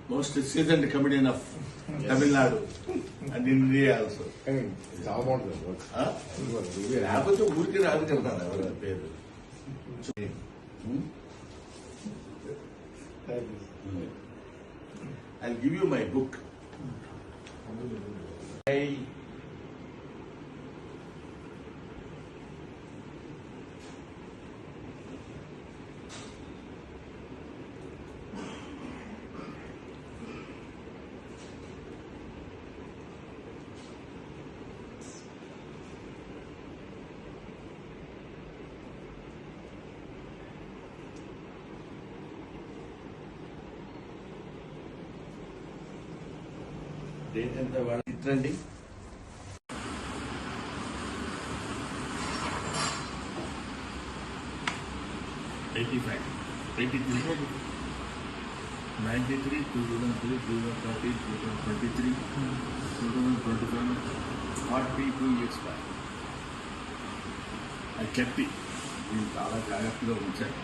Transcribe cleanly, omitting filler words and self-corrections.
most seasoned comedian of Tamil Nadu and India also. చాలా బాగుంటుంది. లేకపోతే ఊరికి రాదు కదా ఎవరి పేరు. I'll give you my book. Date ఎంత వాడు ఇట్రండి. $85, $83, $93, 2003, 2013, 2023, 2021, 42 years back. I kept it. నేను చాలా జాగ్రత్తగా ఉంచాను.